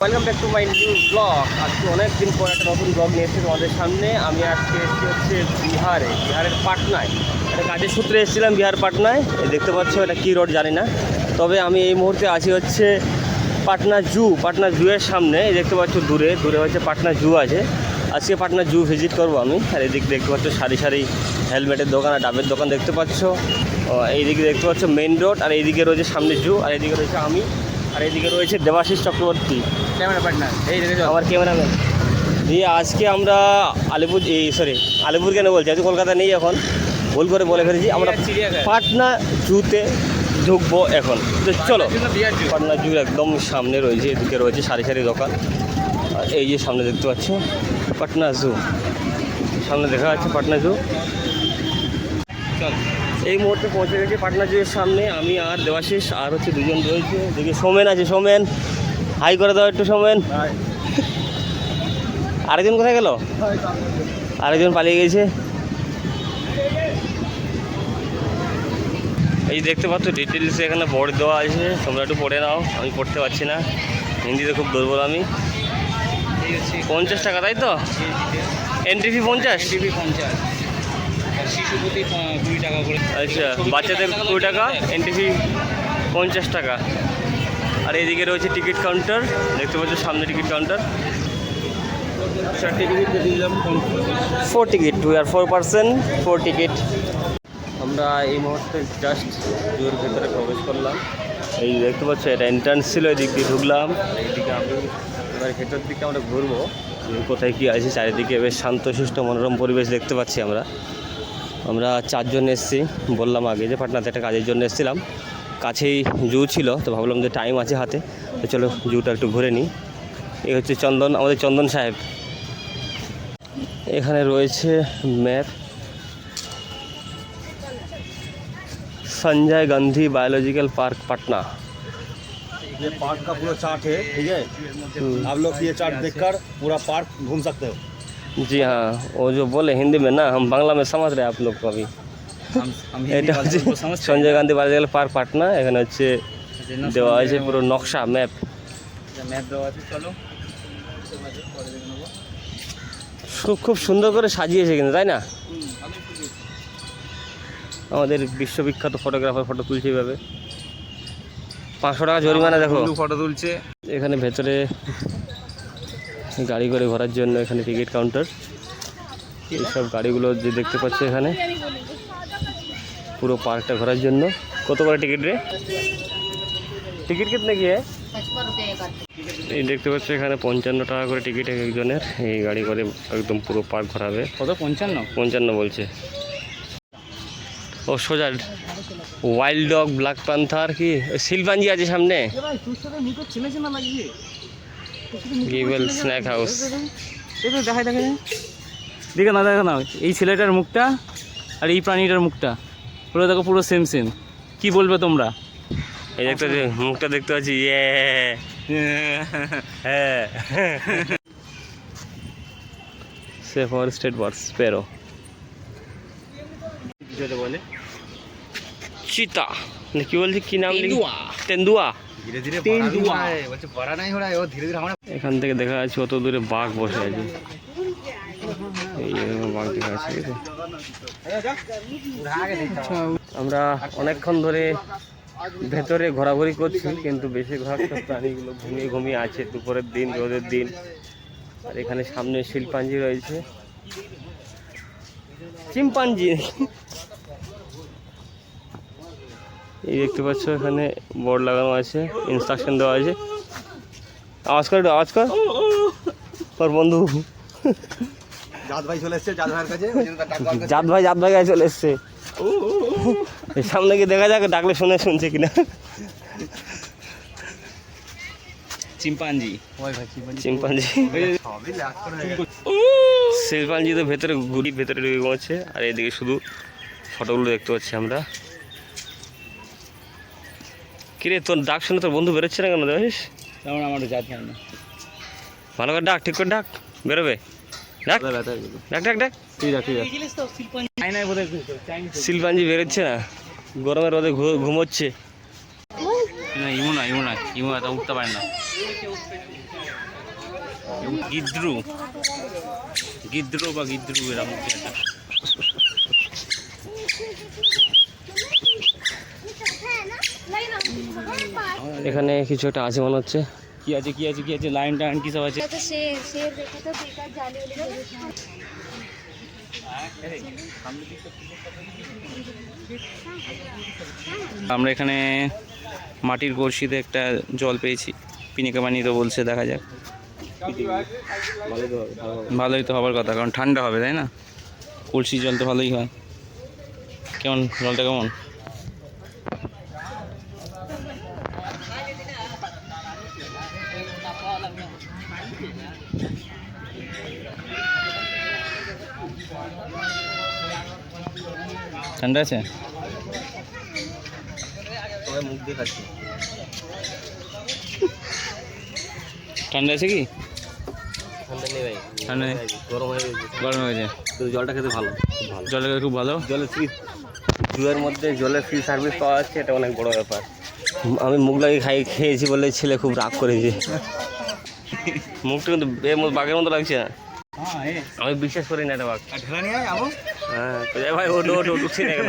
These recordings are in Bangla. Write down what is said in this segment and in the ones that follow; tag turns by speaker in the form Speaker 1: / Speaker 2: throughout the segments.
Speaker 1: Welcome back to my new blog. আজকে অনেক দিন পর একটা নতুন ব্লগ নিয়ে এসেছি তোমাদের সামনে। আমি আজকে এসেছি হচ্ছে বিহারের পাটনায়। একটা কাজের সূত্রে এসেছিলাম বিহার পাটনায়। দেখতে পাচ্ছ এটা কী রোড জানি না, তবে আমি এই মুহূর্তে আছি হচ্ছে পাটনা জুয়ের সামনে। দেখতে পাচ্ছ দূরে হচ্ছে পাটনা জু আছে। আজকে পাটনা জু ভিজিট করবো আমি। আর এদিকে দেখতে পাচ্ছ সারি সারি হেলমেটের দোকান আর ডাবের দোকান দেখতে পাচ্ছ। এইদিকে দেখতে পাচ্ছ মেইন রোড, আর এইদিকে রয়েছে সামনে জু, আর এইদিকে রয়েছে আমি, আর এইদিকে রয়েছে দেবাশিস চক্রবর্তী ক্যামেরা পার্টনার। এই দেখে আমার ক্যামেরাম্যান দিয়ে আজকে আমরা আলিপুর কেন বলছি, আজকে কলকাতা নেই, এখন ভুল করে বলে ফেলেছি। আমরা পাটনা জুতে ঢুকবো এখন। তো চলো, পাটনা জু একদম সামনে রয়েছে, এদিকে রয়েছে সারি সারি দোকান। আর এই যে সামনে দেখতে পাচ্ছ পাটনা জু, সামনে দেখা যাচ্ছে পাটনা জু। চল, এই মুহূর্তে পৌঁছে গেছি পাটনা জুয়ের সামনে। আমি আর দেবাশিস আর হচ্ছে দুজন রয়েছে। দেখি সোমেন আছে, সোমেন হাই করে দাও একটু। সোমেন, আরেকজন কোথায় গেল? আরেকজন পালিয়ে গেছে। এই দেখতে পাচ্ছ ডিটেলস এখানে বোর্ড দেওয়া আছে, তোমরা একটু পড়ে নাও, আমি পড়তে পারছি না, হিন্দিতে খুব দুর্বল আমি। 50 টাকা, তাই তো? Entry fee 50? শিশুপতি 20 টাকা করে। আচ্ছা, বাচ্চাদের 20 টাকা, এন্ট্রি ফি 50 টাকা। আর এইদিকে রয়েছে টিকিট কাউন্টার, দেখতে পাচ্ছ সামনে ticket counter. 4 ticket, we are 4 person, 4 ticket. আমরা এই মুহূর্তে জাস্ট জুয়ের ভেতরে প্রবেশ করলাম। এই দেখতে পাচ্ছ এটা এন্ট্রান্স ছিল, এই দিক দিয়ে ঢুকলাম। এইদিকে আমি এবার ভেতর দিকে আমরা ঘুরবো, কোথায় কী আছে। চারিদিকে বেশ শান্তশিষ্ট মনোরম পরিবেশ দেখতে পাচ্ছি আমরা 4 জন এসেছি। বললাম আগে যে পাটনাতে একটা কাজের জন্য এসেছিলাম, কাছেই জু ছিল, তো ভাবলাম যে টাইম আছে হাতে, তো চলো জুটা একটু ঘুরে নিই। এই হচ্ছে আমাদের চন্দন সাহেব। এখানে রয়েছে map, Sanjay Gandhi biological park Patna.
Speaker 2: ये पार्क का पूरा चार्ट है, ठीक है? आप लोग ये चार्ट देखकर पूरा पार्क घूम सकते हो।
Speaker 1: जी हाँ, वो जो बोले हिंदी में ना, हम बांग्ला में समझ रहे हैं आप लोग को अभी। এটা হচ্ছে সঞ্জয় গান্ধী বায়োলজিক্যাল পার্ক পাটনা। এখানে হচ্ছে দেওয়া আছে পুরো নকশা, ম্যাপ দেওয়া আছে। চলো, খুব সুন্দর করে সাজিয়েছে কিন্তু, তাই না? আমাদের বিশ্ববিখ্যাত ফটোগ্রাফার ফটো তুলছে এইভাবে। 500 টাকা জরিমানা। দেখো ফটো তুলছে। এখানে ভেতরে গাড়ি করে ঘোরার জন্য এখানে টিকিট কাউন্টার। এইসব গাড়িগুলো যে দেখতে পাচ্ছ এখানে পুরো পার্কটা ঘোরার জন্য। কত করে টিকিট রে? টিকিট কিতনে কি? এই দেখতে পাচ্ছ এখানে 55 টাকা করে টিকিট একজনের। এই গাড়ি করে একদম পুরো পার্ক ঘোরাবে। কত? 55 বলছে। ও সোজা ওয়াইল্ড ডগ, ব্ল্যাক প্যান্থার, কি শিলপাঞ্জি আছে সামনে। গিবেল স্ন্যাক হাউস।
Speaker 3: দেখে না এই ছেলেটার মুখটা আর এই প্রাণীটার মুখটা পুরো দেখো, পুরো সেম। কি বলবে তোমরা?
Speaker 1: এই দেখতে মুখটা দেখতে পাচ্ছি। হ্যাঁ, সে ফর স্টেট বার্ডস স্প্যারো বলে। চিতা কি বলছি, কি নাম? তেন্দুয়া। এখান থেকে দেখা যাচ্ছে অত দূরে বাঘ বসে আছে। এই বাঘ দেখা যাচ্ছে। আমরা অনেকক্ষণ ধরে ভেতরে ঘোরাঘুরি করছি, কিন্তু বেশিরভাগ সব প্রাণীগুলো ঘুমিয়ে আছে। দুপুরের দিন, রোদের দিন। আর এখানে সামনে শিলপাঞ্জি রয়েছে, চিম্পাঞ্জি। এই দেখতে পাচ্ছ এখানে বোর্ড লাগানো আছে, ইনস্ট্রাকশন দেওয়া আছে। আওয়াজ কর তোর বন্ধু
Speaker 2: জাত ভাই চলে এসছে, জাত ভাইয়ের কাছে।
Speaker 1: জাত ভাই কাছে চলে এসছে। সামনে গিয়ে দেখা যাক, ডাকলে শুনছে কিনা।
Speaker 3: চিম্পাঞ্জি
Speaker 1: শিল্পাঞ্জি তো ভেতরে ঢুকে ঘুমাচ্ছে। আর এদিকে শুধু ফটোগুলো দেখতে পাচ্ছি আমরা। কিরে, তোর ডাক শুনে তোর বন্ধু বেরোচ্ছে না কেন? দেখিস
Speaker 3: তেমন আমার জাত হয় না।
Speaker 1: ভালো করে ডাক, ঠিক করে ডাক, বেরোবে। ডাক। শিলপাঞ্জি বেরোচ্ছে না, গরমের রোদে ঘুমোচ্ছে।
Speaker 3: ইমো এত উঠতে পারে না। গিদ্রু গিদ্রু বা গিদ্রু এরকম কি একটা।
Speaker 1: এখানে কিছু একটা আছে মনে হচ্ছে।
Speaker 3: কি আছে কি আছে কি আছে, লাইন টাইন কি সব আছে। আমরা এখানে মাটির কলসিতে একটা জল পেয়েছি, পিনিকা পানি তো বলছে, দেখা যাক। ভালোই তো হবার কথা, কারণ ঠান্ডা হবে তাই না, কলসি জল তো ভালোই হয়। কেমন জলটা কেমন? ঠান্ডা আছে?
Speaker 1: সবাই মুখ দিয়ে খাচ্ছে।
Speaker 3: ঠান্ডা আছে কি?
Speaker 1: ঠান্ডা নেই ভাই,
Speaker 3: ঠান্ডা নেই,
Speaker 1: গরম হয়ে গেছে।
Speaker 3: গরম হয়ে যায়।
Speaker 1: কিন্তু জলটা খেতে ভালো, খুব ভালো।
Speaker 3: জলটা খুব ভালো।
Speaker 1: জলের ফ্রি, জুয়ের মধ্যে জলের ফ্রি সার্ভিস পাওয়া যাচ্ছে, এটা অনেক বড় ব্যাপার। আমি মুখ লাগিয়ে খেয়েছি বলে ছেলে খুব রাগ করেছে। মুখটা কিন্তু বাঘের মতো লাগছে না, আমি বিশ্বাস করি না এটা বাঘ। হ্যাঁ তো যাই ভাই, ওটো ওটো উঠছে না কেন?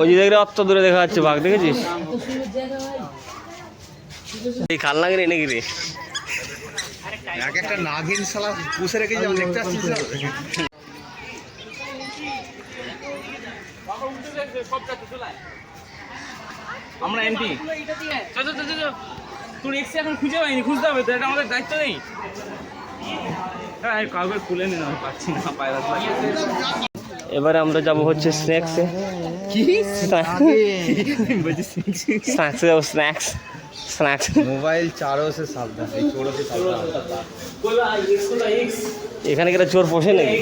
Speaker 1: ওই যে দেখলে অত দূরে দেখা যাচ্ছে বাঘ, দেখেছিস? এই কাল নাগিনি নাকি রে?
Speaker 2: এক একটা নাগিন শালা পুষে রেখে যাও, দেখতে আসছিস?
Speaker 3: আমরা এমপি তোর এক্স এখন খুঁজে পাইনি, খুঁজতে হবে তো, এটা আমাদের দায়িত্ব নেই। কাউকে খুলে নি না, পাচ্ছি না পায়রা।
Speaker 1: এবারে আমরা যাব হচ্ছে স্ন্যাক্সে।
Speaker 3: কি
Speaker 1: স্ন্যাক্সে যাবো, স্ন্যাক্স স্ন্যাক্স।
Speaker 2: মোবাইল চারও সে সাবধান, এই চোরও সে সাবধান।
Speaker 1: এখানে কি একটা চোর পোষে নাকি?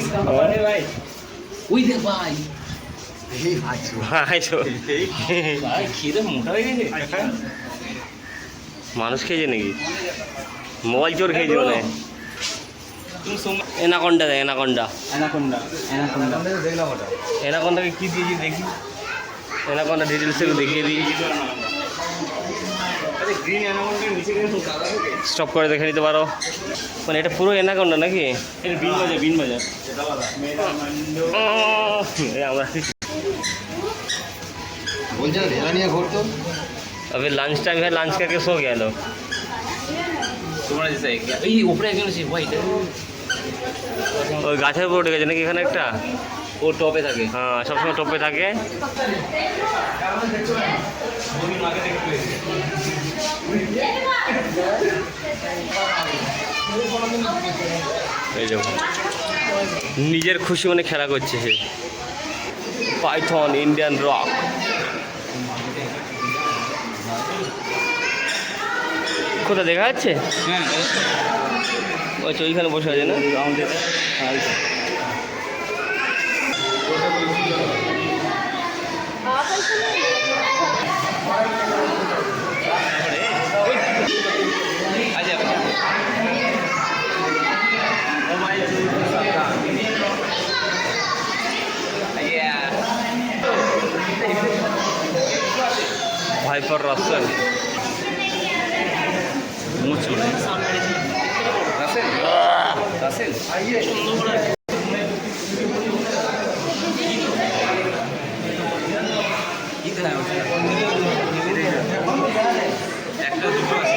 Speaker 3: ওই দেখ ভাই,
Speaker 1: ভাই চোর
Speaker 3: ভাই খিদে মোটা হয়ে গেছে।
Speaker 1: মানুষ খেয়েছে নাকি? মোবাইল চোর খেয়েছে মানে। এনাকন্ডা দেখ, এনাকন্ডা।
Speaker 3: অ্যানাকোন্ডা অ্যানাকোন্ডা
Speaker 2: দেখলাম ওটা।
Speaker 1: এনাকন্ডাকে কী দিয়েছি দেখি, এনাকন্ডা ডিটেলস একটু দেখিয়ে দিই।
Speaker 3: গ্রিন অ্যানাকোন্ডার নিচে কিন্তু কাদা থাকে।
Speaker 1: স্টপ করে দেখে নিতে পারো, মানে এটা পুরো এনাকন্ডা নাকি?
Speaker 3: এটা বিন বাজার, বিন বাজার।
Speaker 1: আমরা
Speaker 2: বলছে না ঢেলা নিয়ে ঘুরতো।
Speaker 1: अभी लंच टाइम है, लंच करके सो गया लोग।
Speaker 3: তোমরা যে এই উপরে একজন আছে হোয়াইট,
Speaker 1: ওই গাছের উপর উঠে গেছে নাকি এখানে একটা?
Speaker 3: ও টপে থাকে।
Speaker 1: হ্যাঁ, সবসময় টপে থাকে। এই দেখো, নিজের খুশি মানে খেলা করছে সে। Python Indian rock. কোথায় দেখা যাচ্ছে?
Speaker 3: হ্যাঁ
Speaker 1: ওই তো ওইখানে বসে আছে না
Speaker 3: আমাদের।
Speaker 1: ভাইপার রাসেল।
Speaker 3: রাসেল একটা দুটো আছে।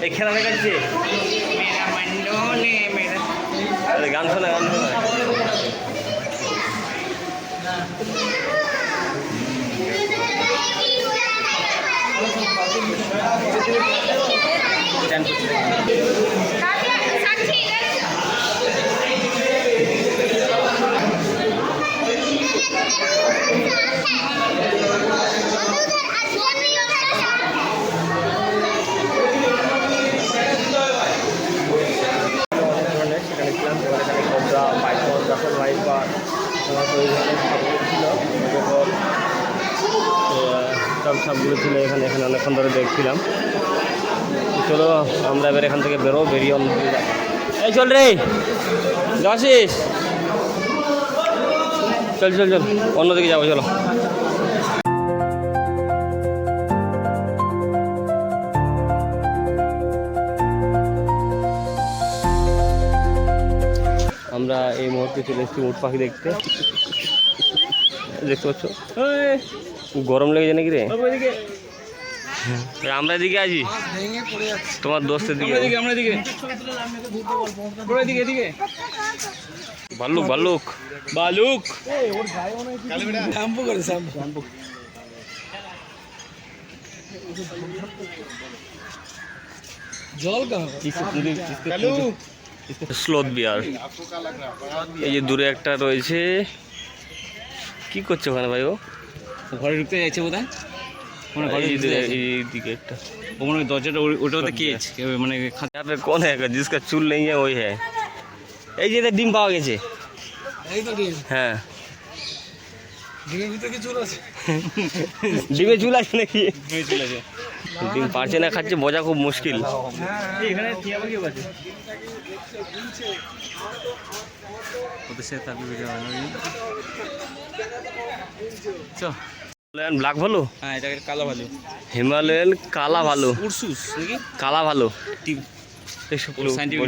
Speaker 1: এই খেলা দেখাচ্ছে, গান শোনা, গান শোনা। সবগুলো ছিল এখানে, অনেকক্ষণ ধরে দেখছিলাম। চলো আমরা এবার এখান থেকে বেরো, বেরিয়ে অন্যদিকে যাবো। এই চল রে, যাচ্ছিস? চল চল চল, অন্যদিকে যাবো, চলো। আমরা এই মুহূর্তে চলে এসেছি উট পাখি দেখতে। দেখতে পাচ্ছ গরম লেগেছে নাকি রে? আমরা এদিকে আছি, তোমার দোস্তের দিকে। ভাল্লুক ভাল্লুক ভাল্লুক স্লোথ বিয়ার। এই যে দূরে একটা রয়েছে, কি করছে ওখানে ভাই? ও
Speaker 3: ঘরে ঢুকতে যাচ্ছে বোধ হয়,
Speaker 1: दिखे एक
Speaker 3: ওখানে দরজাটা ওটাতে কি আছে মানে
Speaker 1: यहाँ पे कौन है जिसका चूल नहीं है वही है। এই যে ডিম পাওয়া গেছে।
Speaker 4: এই তো ডিম।
Speaker 1: হ্যাঁ,
Speaker 4: ডিমের ভিতরে কি চুল আছে?
Speaker 1: ডিমে চুল আছে নাকি?
Speaker 3: হয়ে চলে যায়।
Speaker 1: ডিম পারছে না, খাচ্ছে, বোঝা খুব মুশকিল।
Speaker 3: এখানে টিয়া পাখি আছে ওদের সাথে তার ভিডিও বানাবি। চল
Speaker 1: হিমালয়ান ব্ল্যাক ভালু,
Speaker 3: হ্যাঁ এটা কালো ভালো,
Speaker 1: হিমালয়ান কালা ভালু,
Speaker 3: উরসুস নাকি
Speaker 1: কালা ভালু।
Speaker 3: টিপ
Speaker 1: এইসব
Speaker 3: Scientific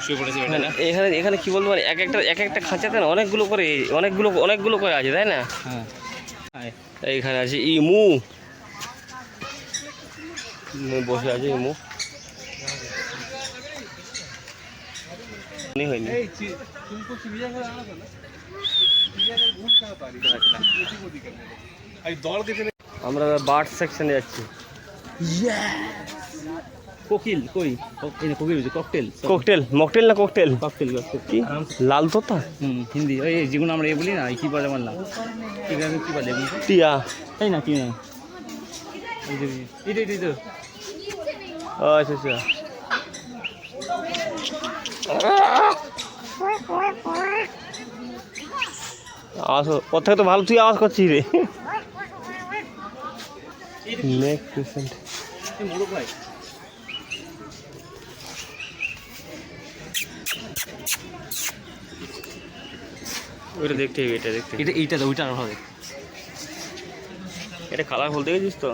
Speaker 3: শুয়ে পড়েছে এটা না?
Speaker 1: এখানে এখানে কি বলবো, মানে এক একটা খাঁচাতে না অনেকগুলো করে আছে, তাই না?
Speaker 3: হ্যাঁ
Speaker 1: এইখানে আছে ইমু, বসে আছে ইমু। হয়নি
Speaker 4: तुमको चिड़िया घर आना था ना, चिड़िया घर घूम कहाँ पा रही को दिक्कत नहीं, दौड़ के चले।
Speaker 1: আমরা বার্ড সেকশনে যাচ্ছি।
Speaker 3: কোকিল কই? কোকিল হচ্ছে ককটেল,
Speaker 1: ককটেল, মকটেল না ককটেল?
Speaker 3: ককটেল
Speaker 1: কি লাল তোতা?
Speaker 3: হিন্দি ওই যেগুলো আমরা বলি না, কি বলে আমার নাম কি বলে
Speaker 1: টিয়া,
Speaker 3: তাই না? কি না এটা
Speaker 1: আচ্ছা আচ্ছা। আওয়াজ ওর থেকে তো ভালো তুই আওয়াজ করছিস রে। নেক্সট পেশেন্ট ওইটা দেখতে হবে, এটা দেখতে হবে।
Speaker 3: এইটা ওইটা আর হবে,
Speaker 1: এটা কালারফুল দেখেছিস তো?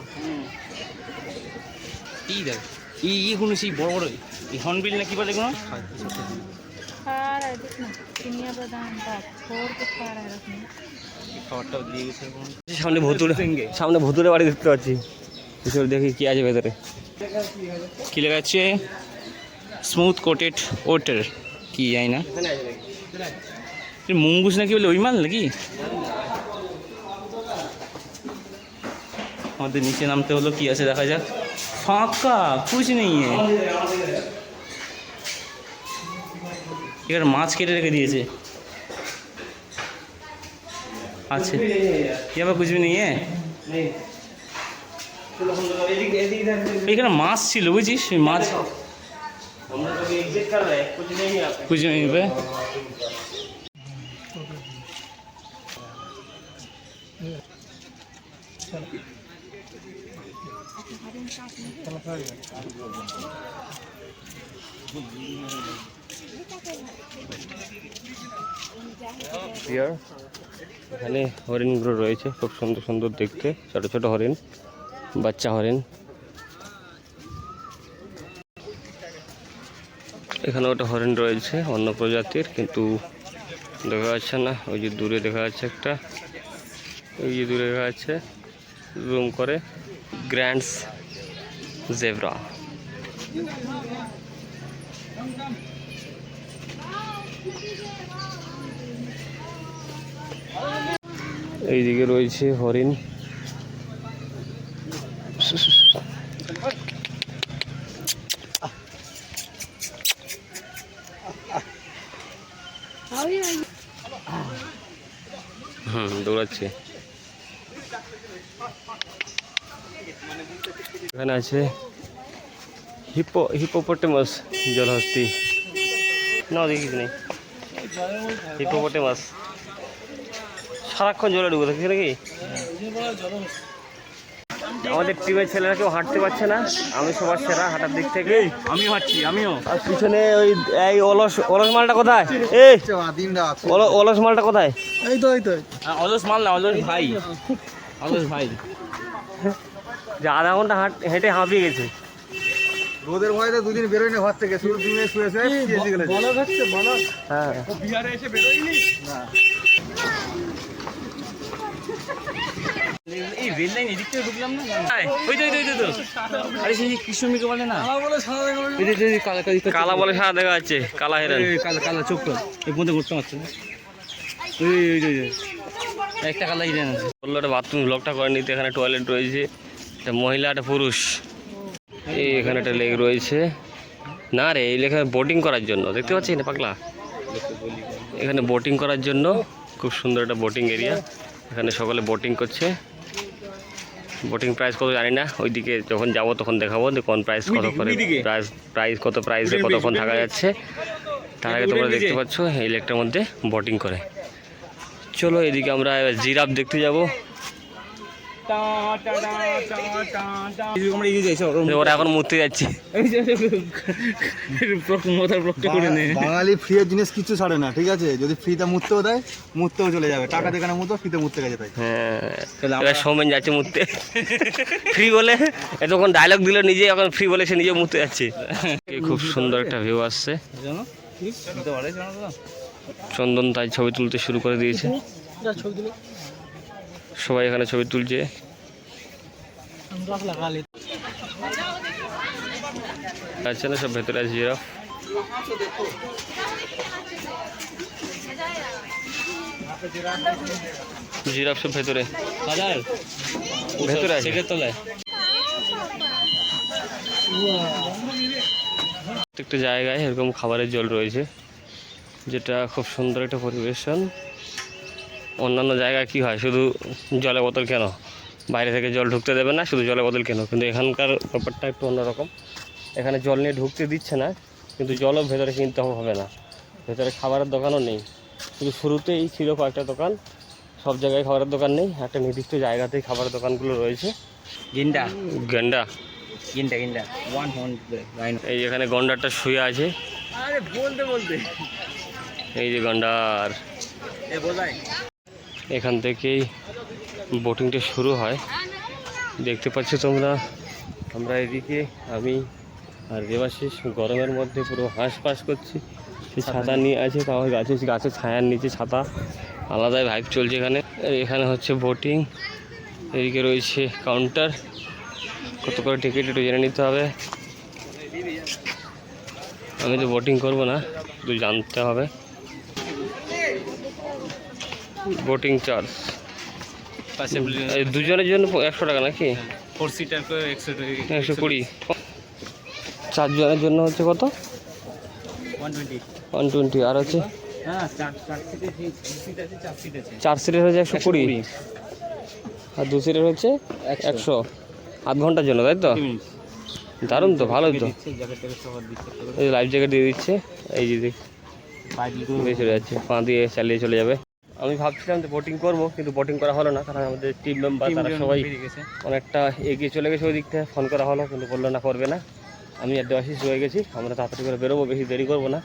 Speaker 3: এই দেখ এইগুলো সেই বড় বড় এই হর্নবিল না কি বলে এগুলো? খাবারটাও দিয়ে গেছে।
Speaker 1: সামনে ভুতুরে বাড়ি দেখতে পাচ্ছি, ভিতরে দেখি কি আছে ভেতরে।
Speaker 3: কি লেখা আছে? স্মুথ কোটেড ওটার কি জানি না, মুঙ্গুস নাকি বলে ওই মাল নাকি? আমাদের নিচে নামতে হলো, কি আছে দেখা যাক। ফাঁকা কুছ নেই, এবার মাছ কেটে রেখে দিয়েছে। আচ্ছা এবার কুছ নেই, এখানে মাছ ছিল বুঝছিস, মাছ कुछ नहीं पे।
Speaker 1: এখানে হরিণগুলো রয়েছে, খুব সুন্দর সুন্দর দেখতে, ছোট ছোট হরিণ, বাচ্চা হরিণ। এখানে একটা হরিণ রয়েছে অন্য প্রজাতির, কিন্তু দেখা যাচ্ছে না। ওই যে দূরে দেখা যাচ্ছে একটা, ওই যে দূরে দেখা যাচ্ছে জুম করে, গ্র্যান্ডস জেব্রা। এইদিকে রয়েছে হরিণ। দৌড়াচ্ছে। এখানে আছে হিপোপটেমাস জলহস্তি। না দেখিস নেই হিপোপটেমাস, সারাক্ষণ জলে ডুবে থাকে নাকি? আমাদের টিমের ছেলেরা কেউ হাঁটতে পারছে না, আমি সবার সেরা হাঁটার দিক থেকে।
Speaker 3: আমিও হাঁটছি, আমিও।
Speaker 1: আর পিছনে ওই এই অলস অলস মালটা কোথায়? এই অলস মালটা কোথায়?
Speaker 3: অলস মাল না, অলস ভাই, অলস ভাই।
Speaker 1: যে আধা ঘন্টা হেঁটে হাঁপিয়ে গেছে।
Speaker 2: রোদের ভয়তে দুদিন বেরোয় না ঘর থেকে, শুধু দিনে শুয়েছে।
Speaker 1: হ্যাঁ
Speaker 4: বিহারে এসে বেরোয়নি
Speaker 3: এই রেল লাইন এদিক থেকে ঢুকলাম না। ওই তো আরে সেই কৃষ্ণমিকে বলে না,
Speaker 1: কালা বলে সাদা দেখা যাচ্ছে, কালা হেরান।
Speaker 3: কালা কালা চোখ তো এই মধ্যে ঘুরতে পারছে না। একটা কালা হিরেন আছে।
Speaker 1: বললো একটা বাথরুম ব্লকটা করে নিতে। এখানে টয়লেট রয়েছে, একটা মহিলা একটা পুরুষ। এই এখানে একটা লেক রয়েছে। না রে, এই লেকে বোটিং করার জন্য, দেখতে পাচ্ছি না পাগলা? এখানে বোটিং করার জন্য খুব সুন্দর একটা বোটিং এরিয়া। এখানে সকলে বোটিং করছে। বোটিং প্রাইস কত জানি না, ওইদিকে যখন যাব তখন দেখাবো যে কোন প্রাইস কত করে, প্রাইস কত, প্রাইসে কতক্ষণ থাকা যাচ্ছে। তার আগে তোমরা দেখতে পাচ্ছ এই লেকটার মধ্যে বোটিং করে। চলো এদিকে আমরা জিরাফ দেখতে যাব। ওরা এখন মরতে যাচ্ছে।
Speaker 2: বাঙালি ফ্রিয়ের জিনিস কিছু ছাড়ে না, ঠিক আছে? যদি ফ্রিতে মুততেও দেয়, মুততেও চলে যাবে। টাকা দেখানো মতো ফ্রিতে মুততে গেছে তাই।
Speaker 1: হ্যাঁ, এবার সৌমেন যাচ্ছে মুততে ফ্রি বলে। এতক্ষণ ডায়লগ দিল নিজে, এখন ফ্রি বলে সে নিজে মুততে যাচ্ছে। খুব সুন্দর একটা ভিউ আসছে। চন্দন তাই ছবি তুলতে শুরু করে দিয়েছে। সবাই এখানে ছবি তুলছে। আচ্ছা না, সব ভেতরে আছে জিরাফ। জিরাফ সব ভেতরে ভেতরে আছে তলায়। প্রত্যেকটা জায়গায় এরকম খাবারের জল রয়েছে, যেটা খুব সুন্দর একটা পরিবেশন। অন্যান্য জায়গায় কি হয়, শুধু জলের বোতল কেন, বাইরে থেকে জল ঢুকতে দেবে না, শুধু জলের বোতল কেন। কিন্তু এখানকার ব্যাপারটা একটু অন্যরকম। এখানে জল নিয়ে ঢুকতে দিচ্ছে না, কিন্তু জলও ভেতরে কিনতে হবে না। ভেতরে খাবারের দোকানও নেই, শুধু শুরুতেই ছিল কয়েকটা দোকান। সব জায়গায় খাবারের দোকান নেই, একটা নির্দিষ্ট জায়গাতেই খাবারের দোকানগুলো রয়েছে।
Speaker 3: গেন্ডা
Speaker 1: গেন্ডা
Speaker 3: গেন্ডা গেন্ডা
Speaker 1: এই এখানে গন্ডারটা শুয়ে আছে।
Speaker 3: আরে বলতে
Speaker 1: এই যে গন্ডার। এখান থেকেই বোটিংটা শুরু হয়, দেখতে পাচ্ছ তোমরা। আমরা এদিকে আমি আর দেবাশিস গরমের মধ্যে পুরো হাঁসফাঁস করছি। সে ছাতা নিয়ে আছে, তাও গাছের ছায়ার নিচে ছাতা, আলাদাই ভাইব চলছে এখানে। এখানে হচ্ছে বোটিং, এদিকে রয়েছে কাউন্টার। কত করে টিকিট একটু জেনে নিতে হবে। আমি তো বোটিং করবো না, শুধু জানতে হবে। বোটিং চার্জ দুজনের জন্য 100 টাকা নাকি?
Speaker 3: 4 সিটার করে
Speaker 1: 120। 4 জনের জন্য হচ্ছে কত? 120। আর হচ্ছে 4 সিটের হচ্ছে 120, আর 2 সিটের হচ্ছে 100। আধ ঘন্টার জন্য, তাই তো? দারুণ তো, ভালোই তো। এই লাইফ জ্যাকেট দিয়ে দিচ্ছে, এই যে চলে যাচ্ছে, পা দিয়ে চালিয়ে চলে যাবে। আমি ভাবছিলাম যে বোটিং করবো, কিন্তু বোটিং করা হলো না, কারণ আমাদের টিম মেম্বার তারা সবাই অনেকটা এগিয়ে চলে গেছে ওই দিক থেকে। ফোন করা হলো, কিন্তু বললো না করবে না। আমি আর দেবাশিস রয়ে গেছি। আমরা তাড়াতাড়ি করে বেরোবো, বেশি দেরি করবো না,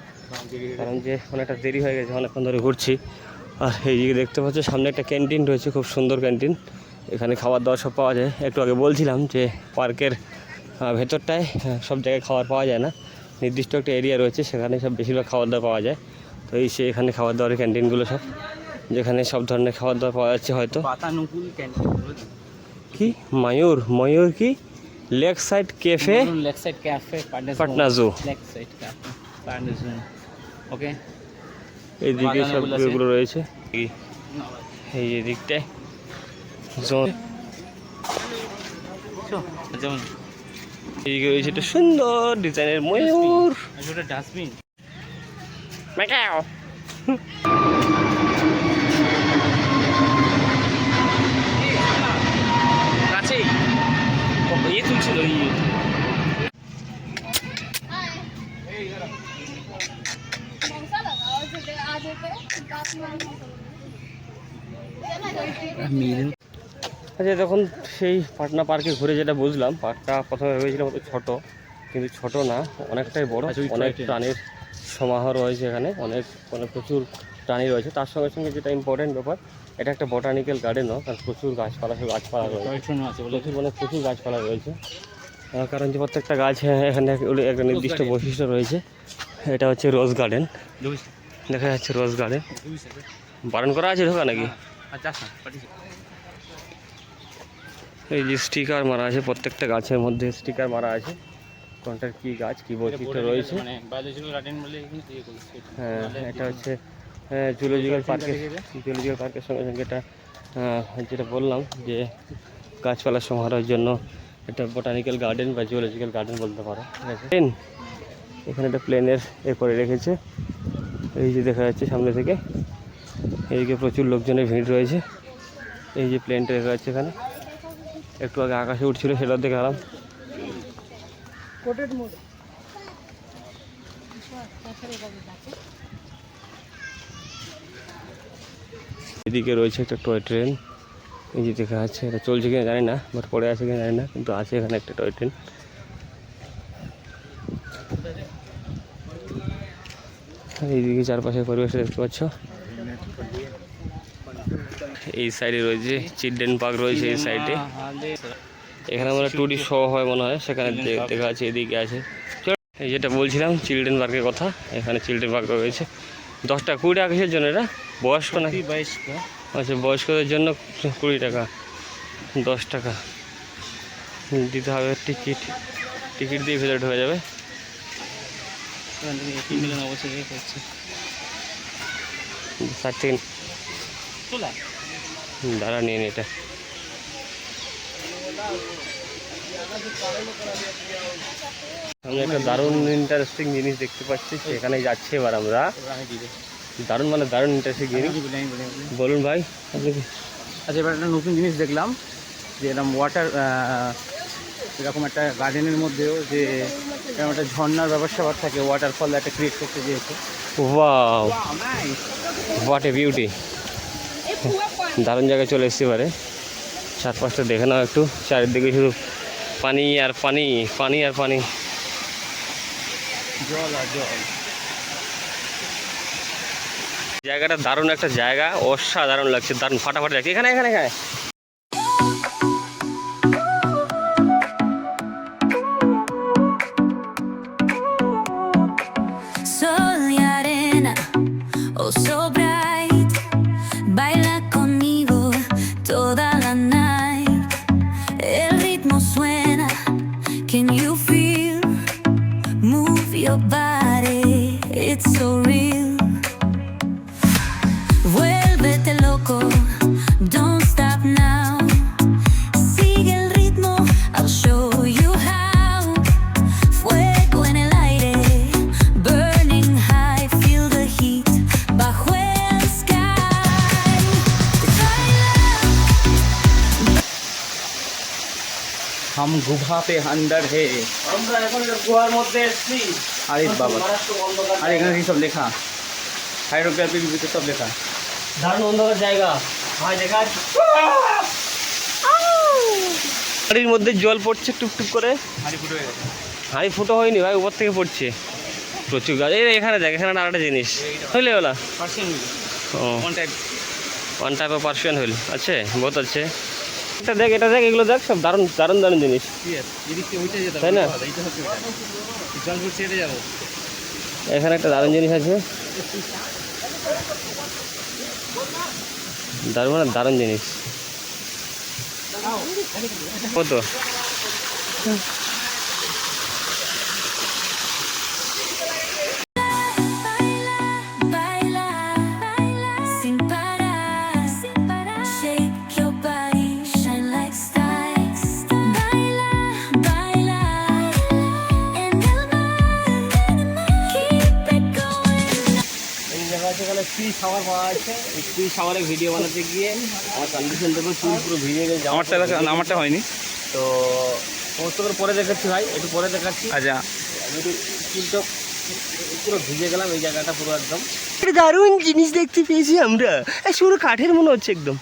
Speaker 1: কারণ যে অনেকটা দেরি হয়ে গেছে, অনেকক্ষণ ধরে ঘুরছি। আর এই দিকে দেখতে পাচ্ছ সামনে একটা ক্যান্টিন রয়েছে, খুব সুন্দর ক্যান্টিন। এখানে খাবার দাবার সব পাওয়া যায়। একটু আগে বলছিলাম যে পার্কের ভেতরটায় সব জায়গায় খাবার পাওয়া যায় না, নির্দিষ্ট একটা এরিয়া রয়েছে, সেখানে সব বেশিরভাগ খাবার দাবার পাওয়া যায়। তো এই সে এখানে খাবার দাবারের ক্যান্টিনগুলো সব, যেখানে সব ধরনের খাবার দাবার পাওয়া যাচ্ছে। হয়তো কি ময়ূর কি লেক সাইড ক্যাফে, পাটনা জু।
Speaker 3: ওকে,
Speaker 1: এইদিকে সব এগুলো রয়েছে। এই দিকটায়
Speaker 3: যেমন
Speaker 1: এইদিকে রয়েছে একটা সুন্দর ডিজাইনের ময়ূর।
Speaker 3: ডাস্টবিন কাছেই ইয়ে তুলছিল।
Speaker 1: আচ্ছা, তখন সেই পাটনা পার্কে ঘুরে যেটা বুঝলাম, পার্কটা প্রথমে ভেবেছিলাম হয়তো ছোটো, কিন্তু ছোট না, অনেকটাই বড়। অনেক প্রাণীর সমাহার রয়েছে এখানে, অনেক প্রচুর প্রাণী রয়েছে। তার সঙ্গে সঙ্গে যেটা ইম্পর্টেন্ট ব্যাপার, এটা একটা বোটানিক্যাল গার্ডেনও, কারণ প্রচুর গাছপালা রয়েছে, প্রচুর গাছপালা রয়েছে। কারণ যে প্রত্যেকটা গাছ এখানে একটা নির্দিষ্ট বৈশিষ্ট্য রয়েছে। এটা হচ্ছে রোজ গার্ডেন, দেখা যাচ্ছে রোজ গার্ডেন। বারণ করা আছে ঢোকা নাকি? এই যে স্টিকার মারা আছে, প্রত্যেকটা গাছের মধ্যে স্টিকার মারা আছে, কোনটার কী গাছ কী বৈশিষ্ট্য রয়েছে। হ্যাঁ, এটা হচ্ছে জুলজিক্যাল পার্কের সঙ্গে সঙ্গে এটা যেটা বললাম যে গাছপালার সমারোহের জন্য এটা বোটানিক্যাল গার্ডেন বা জুলজিক্যাল গার্ডেন বলতে পারো। ঠিক আছে, প্লেন, এখানে একটা প্লেনের করে রেখেছে, এই যে দেখা যাচ্ছে সামনে থেকে। এইদিকে প্রচুর লোকজনের ভিড় রয়েছে। এই যে প্লেনটা দেখা যাচ্ছে এখানে, একটু আগে আকাশে উঠছিল, সেটাও দেখালাম। এদিকে রয়েছে একটা টয় ট্রেন, এই যে দেখা যাচ্ছে। এটা চলছে কিনা জানি না, বাট পরে আছে কিনা জানি না, কিন্তু আছে এখানে একটা টয় ট্রেন। এইদিকে চারপাশের পরিবেশটা দেখতে পাচ্ছ। এই সাইডে রয়েছে চিলড্রেন পার্ক রয়েছে, এই সাইডে। এখানে আমরা টুরিস্ট শো হয় মনে হয়, সেখানে দেখা যাচ্ছে। এদিকে আছে, এই যেটা বলছিলাম চিলড্রেন পার্কের কথা, এখানে চিলড্রেন পার্ক রয়েছে। 10 টাকা 20 টাকা কিসের জন্য এটা? বয়স্ক নাকি? আচ্ছা, বয়স্কদের জন্য 20 টাকা, 10 টাকা দিতে হবে টিকিট। টিকিট দিয়ে ভেতরে ঢোকা যাবে। দাঁড়া, নিয়ে নি এটা। আমি একটা দারুণ ইন্টারেস্টিং জিনিস দেখতে পাচ্ছি, সেখানে যাচ্ছি এবার আমরা। দারুণ মানে দারুণ ইন্টারেস্টিং জিনিস। বলুন ভাই আপনি কি?
Speaker 3: আচ্ছা, এবার একটা নতুন জিনিস দেখলাম যে এরকম ওয়াটার, এরকম একটা গার্ডেনের মধ্যেও যে এরকম একটা ঝর্ণার ব্যবস্থা থাকে, ওয়াটারফল একটা ক্রিয়েট করতে দিয়েছে।
Speaker 1: Wow, what a beauty. দারুণ জায়গায় চলে এসেছি এবারে। চারপাশটা দেখে নাও একটু, চারিদিকে শুধু পানি আর পানি, পানি আর পানি,
Speaker 3: জল আর জল।
Speaker 1: জায়গাটা দারুণ একটা জায়গা, অসাধারণ লাগছে, দারুণ ফাটাফাটি লাগছে। এখানে এখানে এখানে
Speaker 5: Sol y arena, oh so bright, baila conmigo toda la night. El ritmo suena, can you feel? Move your body, it's so real. Vuélvete loco, don't stop now. Sigue el ritmo, I'll show you how. Fuego en el aire, burning high, feel the heat bajo el sky.
Speaker 3: हम गुफा पे अंदर है।
Speaker 1: আমরা এখন গুহার মধ্যে এসেছি।
Speaker 3: আরে বাবা, আর এখানে কি সব লেখা, হাইড্রোগ্রাফি ভিতরে সব লেখা।
Speaker 1: দারুণ অন্ধকার জায়গা ভাই, দেখা বাড়ির মধ্যে জল পড়ছে টুপটুপ করে। হাঁড়ি ফুটো হয়নি ভাই, উপর থেকে পড়ছে প্রচুর গাছ। এই এখানে দেখ, এখানে আরেকটা জিনিস হইলে ওলা ও one type of Persian wheel আছে, বহুত আছে। এটা দেখ, এটা দেখ, এগুলো দেখ, সব দারুণ দারুণ দারুণ জিনিস, তাই না? এখানে একটা দারুণ জিনিস আছে, দারুণ মানে দারুণ জিনিস। কত
Speaker 5: Baila, baila, sin parar, shake your body, shine like stars. Baila, baila, en el mar, keep it going.
Speaker 1: এই জায়গা আছে, এখানে ফ্রি শাওয়ার পাওয়া আছে। এই ফ্রি শাওয়ারে ভিডিও বানাতে গিয়ে আমার কন্ডিশন দেখো, চুল পুরো ভিজে গেছে।
Speaker 3: আমারটা হয়নি
Speaker 1: তো সমস্ত করে পরে দেখাচ্ছি ভাই, একটু পরে দেখাচ্ছি।
Speaker 3: আচ্ছা,
Speaker 1: আমি একটু চুলটা পুরো ভিজে গেলাম, এই জায়গাটা পুরো একদম। একটা দারুণ জিনিস দেখতে পেয়েছি আমরা, পুরো কাঠের মনে হচ্ছে একদম।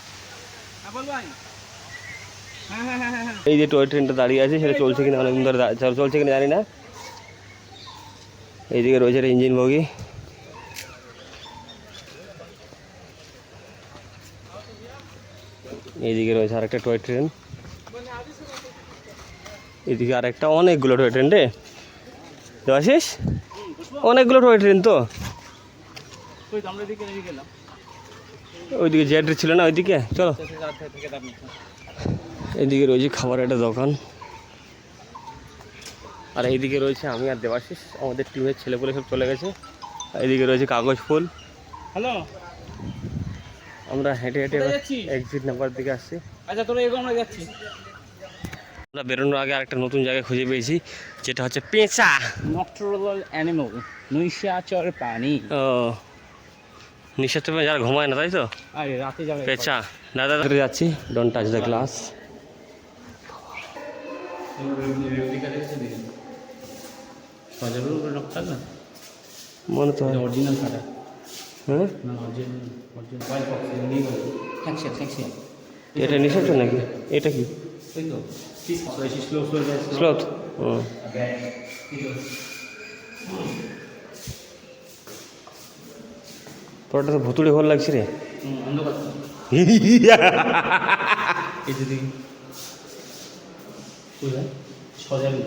Speaker 1: এই যে টয় ট্রেনটা দাঁড়িয়ে আছে সেটা চলছে কিনা অনেকদিন ধরে চলছে কিনা জানি না। এইদিকে রয়েছে একটা ইঞ্জিন বগি। এইদিকে রয়েছে আরেকটা টয় ট্রেন, এদিকে আরেকটা, অনেকগুলো টয় ট্রেন রে দেবাশিস, অনেকগুলো টয় ট্রেন তো। ওইদিকে জেড ছিল না ওইদিকে, চলো। এইদিকে রয়েছে খাবারের একটা দোকান, আর এইদিকে রয়েছে আমি আর দেবাশিস, আমাদের টিমের ছেলেপুলে সব চলে গেছে। এইদিকে রয়েছে কাগজ ফুল।
Speaker 3: হ্যালো,
Speaker 1: আমরা হেঁটে হেঁটে এক্সিট নাম্বার দিকে আসছি।
Speaker 3: আচ্ছা তোরা এগো, আমরা যাচ্ছি।
Speaker 1: আমরা বেরোনোর আগে আরেকটা নতুন জায়গায় খুঁজে পেয়েছি, যেটা হচ্ছে পেঁচা।
Speaker 3: নকটার্নাল অ্যানিমাল, নৈশাচর প্রাণী।
Speaker 1: ও, নিঃশ্বাস যারা ঘুমায় না, তাই তো?
Speaker 3: আরে রাতে যাবে
Speaker 1: পেঁচা। দাদা যাচ্ছি, ডোন্ট টাচ দ্য গ্লাস। মনে তো হয়।
Speaker 3: অরিজিনাল কাটা।
Speaker 1: হ্যাঁ,
Speaker 3: না অরিজিনাল ওয়াইল্ড ফক্স নিয়ে গেল। থ্যাঙ্কস।
Speaker 1: এটা নিঃশ্বাস নাকি? এটা কি
Speaker 3: ওই তো স্লো
Speaker 1: স্লোথ? ও, পুরোটা তো ভুতুড়ে ঘর লাগছে রে।
Speaker 3: অন্ধকার। এই যদি সজারু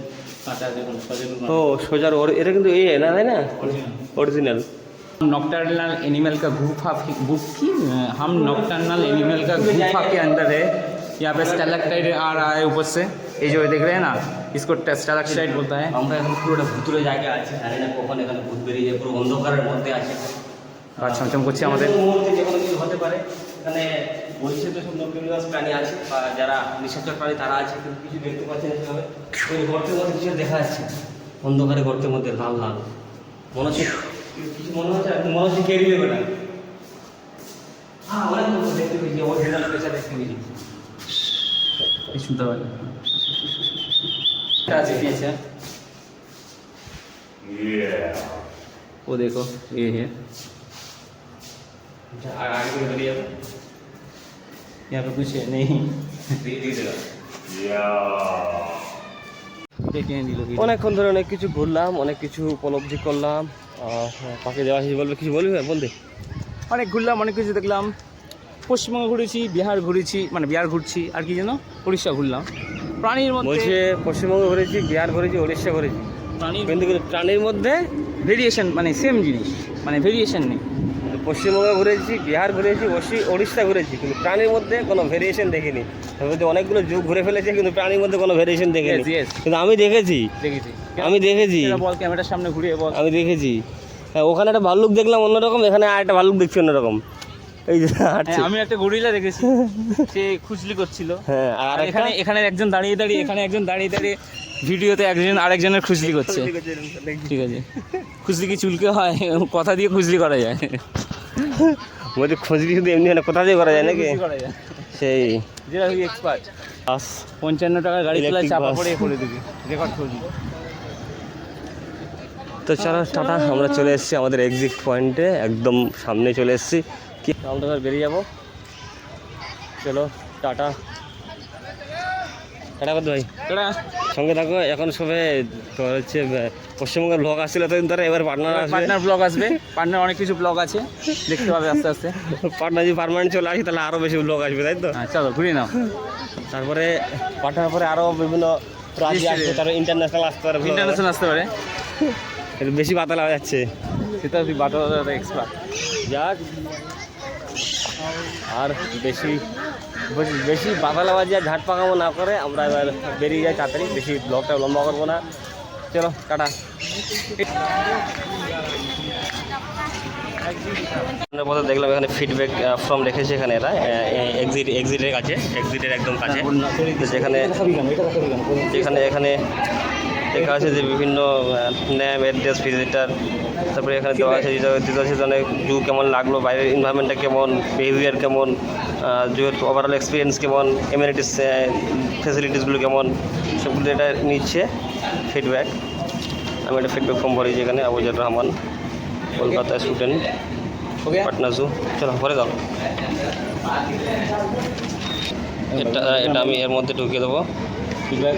Speaker 3: কাটা দেখুন, সজারু
Speaker 1: ও সোজার এটা কিন্তু এই না, তাই না? অরিজিনাল।
Speaker 3: नॉकटर्नल एनिमल का हम नॉकटर्नल एनिमल का गुफा के अंदर है। यहाँ पे स्टैलेक्टाइट आ रहा है ऊपर से, ये जो देख रहे हैं ना, इसको स्टैलेक्टाइट बोलता है।
Speaker 1: আমরা এখন পুরোটা ভুতুড়ে জায়গায় আছি, জানি না কখন এখানে ভূত বেরিয়ে যায়, পুরো অন্ধকারের মধ্যে আছে।
Speaker 3: আর ছমছম করছে আমাদের।
Speaker 1: যে কোনো মুহূর্তে যে কোনো কিছু হতে পারে। এখানে বলছে তো সব নবনিবাস প্রাণী আছে, বা যারা নিশাচর প্রাণী তারা আছে, কিন্তু কিছু দেখতে পাচ্ছি না সেভাবে। ওই গর্তের মধ্যে কিছু দেখা যাচ্ছে, অন্ধকারে গর্তের মধ্যে লাল লাল মনে হচ্ছে কিছু, মনে হচ্ছে কেড়ে দেবে না। হ্যাঁ, অনেক দেখতে পেয়েছি, অরিজিনাল পেঁচা দেখতে পেয়েছি।
Speaker 3: শুনতে পারি আছে পেঁচা। वो देखो ये है,
Speaker 1: আর আগে করে বেরিয়ে যাবে,
Speaker 3: यहाँ पे कुछ है नहीं।
Speaker 1: দিয়ে দেবে।
Speaker 3: देखिए दिलो की
Speaker 1: অনেকক্ষণ ধরে অনেক কিছু ঘুরলাম, অনেক কিছু উপলব্ধি করলাম। পাখি দেওয়া বলবে, কিছু বলবি? বলতে
Speaker 3: অনেক ঘুরলাম, অনেক কিছু দেখলাম। পশ্চিমবঙ্গ ঘুরেছি, বিহার ঘুরেছি, মানে বিহার ঘুরছি, আর কি যেন উড়িষ্যা ঘুরলাম। প্রাণীর মধ্যে
Speaker 1: বলছে পশ্চিমবঙ্গ ঘুরেছি, বিহার ঘুরেছি, উড়িষ্যা ঘুরেছি,
Speaker 3: প্রাণীর
Speaker 1: কিন্তু প্রাণীর মধ্যে
Speaker 3: ভেরিয়েশন, মানে সেম জিনিস, মানে ভেরিয়েশন নেই।
Speaker 1: পশ্চিমবঙ্গ ঘুরেছি, বিহার ঘুরেছি, উড়িষ্যা ঘুরেছি, কিন্তু প্রাণীর মধ্যে কোনো ভেরিয়েশন দেখিনি। তবে তো অনেকগুলো যুগ ঘুরে ফেলেছে, কিন্তু প্রাণীর মধ্যে কোনো ভেরিয়েশন দেখিনি।
Speaker 3: Yes, yes.
Speaker 1: কিন্তু আমি দেখেছি, আমি দেখেছি,
Speaker 3: বল ক্যামেরার সামনে ঘুরিয়ে বল।
Speaker 1: আমি দেখেছি। হ্যাঁ, ওখানে একটা ভাল্লুক দেখলাম অন্যরকম, এখানে আর একটা ভাল্লুক দেখছি অন্যরকম। এই যে হাঁটছে।
Speaker 3: আমি একটা গরিলা দেখেছি, সে খুজলি করছিল।
Speaker 1: হ্যাঁ, আর
Speaker 3: এখানে এখানে একজন দাঁড়িয়ে দাঁড়িয়ে, এখানে একজন দাঁড়িয়ে দাঁড়িয়ে ভিডিওতে একজন আরেকজনের খুজলি করছে। ঠিক আছে, খুজলি কি চুলকে হয়? কথা দিয়ে খুজলি করা যায়।
Speaker 1: বলছি খুঁজলি শুধু এমনি হয় না, কোথা দিয়ে করা যায় নাকি?
Speaker 3: করা যায়,
Speaker 1: সেই
Speaker 3: যেটা তুই এক্সপার্ট।
Speaker 1: বাস
Speaker 3: 55 টাকার গাড়ি চালা,
Speaker 1: Electric
Speaker 3: চাপা
Speaker 1: bus।
Speaker 3: পড়ে করে দিবি, রেকর্ড করবি।
Speaker 1: তো চলো টাটা, আমরা চলে এসেছি আমাদের এক্সিট পয়েন্টে, একদম সামনে চলে এসেছি। কি আমরা এবার বেরিয়ে যাবো, চলো টাটা। টাটা করতে ভাই,
Speaker 3: তোরা
Speaker 1: সঙ্গে থাকো। এখন সবে তো হচ্ছে পশ্চিমবঙ্গের ব্লগ আসছিল এতদিন ধরে, এবার পার্টনার আসবে।
Speaker 3: পার্টনার ব্লগ আসবে, পার্টনার অনেক কিছু ব্লগ আছে, দেখতে পাবে আস্তে আস্তে।
Speaker 1: পার্টনার যদি পার্মানেন্ট চলে আসি তাহলে আরও বেশি ব্লগ আসবে, তাই তো?
Speaker 3: হ্যাঁ চলো ঘুরিয়ে নাও।
Speaker 1: তারপরে পার্টনার পরে আরও বিভিন্ন রাজ্য আসবে, তারপরে ইন্টারন্যাশনাল আসতে পারে,
Speaker 3: ইন্টারন্যাশনাল আসতে পারে,
Speaker 1: একটু বেশি বাতাল হয়ে যাচ্ছে।
Speaker 3: সেটা তুই বাটা এক্সপার্ট।
Speaker 1: যাক, আর বেশি বেশি বাতালাবাজি আর ঝাঁট পাকাবো না করে আমরা এবার বেরিয়ে যাই তাড়াতাড়ি, বেশি ব্লগটা লম্বা করবো না। চলো টাটা। আমরা পথে দেখলাম এখানে ফিডব্যাক ফর্ম রেখেছে, এখানে এরা এক্সিটের কাছে, এক্সিটের একদম কাছে, তো যেখানে এখানে লেখা আছে যে বিভিন্ন নেম, অ্যাড্রেস, ভিজিটার, তারপরে এখানে দেওয়া আছে অনেক জু কেমন লাগলো, বাইরের এনভায়রনমেন্টটা কেমন, বিহেভিয়ার কেমন, জুয়ের ওভারঅল এক্সপিরিয়েন্স কেমন, এমিনিটিস ফেসিলিটিসগুলো কেমন, সবগুলো এটা নিচ্ছে ফিডব্যাক। আমি একটা ফিডব্যাক ফর্ম ভরেছি এখানে, আবুজার রহমান, কলকাতা স্টুডেন্ট, পাটনা জু। চলো ভরে দাও। এটা আমি এর মধ্যে ঢুকিয়ে দেবো।
Speaker 3: ফিডব্যাক